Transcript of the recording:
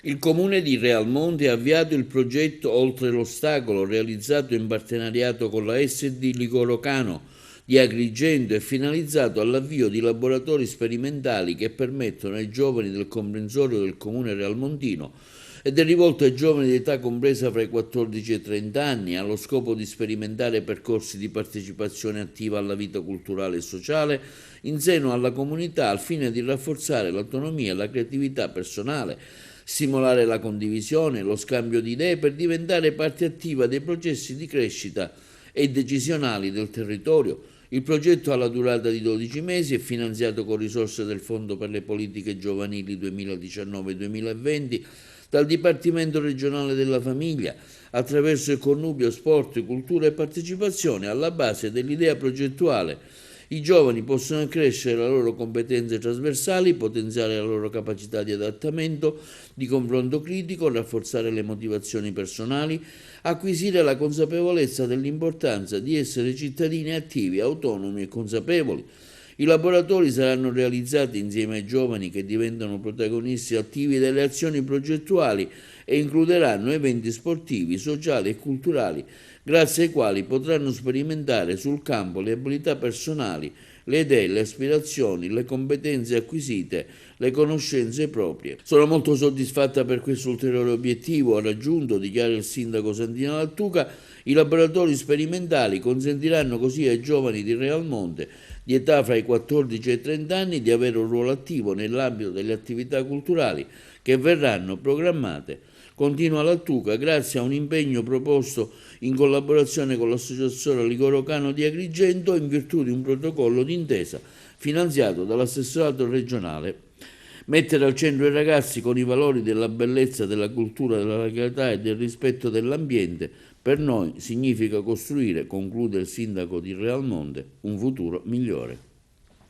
Il comune di Realmonte ha avviato il progetto Oltre l'ostacolo, realizzato in partenariato con la SD Ligoro Cano di Agrigento e finalizzato all'avvio di laboratori sperimentali che permettono ai giovani del comprensorio del comune realmontino ed è rivolto ai giovani di età compresa fra i 14 e i 30 anni, allo scopo di sperimentare percorsi di partecipazione attiva alla vita culturale e sociale in seno alla comunità al fine di rafforzare l'autonomia e la creatività personale, stimolare la condivisione e lo scambio di idee per diventare parte attiva dei processi di crescita e decisionali del territorio. Il progetto ha la durata di 12 mesi, è finanziato con risorse del Fondo per le politiche giovanili 2019-2020 dal Dipartimento regionale della famiglia, attraverso il connubio sport, cultura e partecipazione alla base dell'idea progettuale. I giovani possono accrescere le loro competenze trasversali, potenziare la loro capacità di adattamento, di confronto critico, rafforzare le motivazioni personali, acquisire la consapevolezza dell'importanza di essere cittadini attivi, autonomi e consapevoli. I laboratori saranno realizzati insieme ai giovani che diventano protagonisti attivi delle azioni progettuali e includeranno eventi sportivi, sociali e culturali, grazie ai quali potranno sperimentare sul campo le abilità personali, le idee, le aspirazioni, le competenze acquisite, le conoscenze proprie. Sono molto soddisfatta per questo ulteriore obiettivo raggiunto, dichiara il sindaco Santino Lattuca. I laboratori sperimentali consentiranno così ai giovani di Realmonte di età fra i 14 e i 30 anni di avere un ruolo attivo nell'ambito delle attività culturali che verranno programmate. Continua Lattuca, grazie a un impegno proposto in collaborazione con l'Associazione Ligoro Cano di Agrigento in virtù di un protocollo d'intesa finanziato dall'assessorato regionale. Mettere al centro i ragazzi con i valori della bellezza, della cultura, della legalità e del rispetto dell'ambiente per noi significa costruire, conclude il sindaco di Realmonte, un futuro migliore.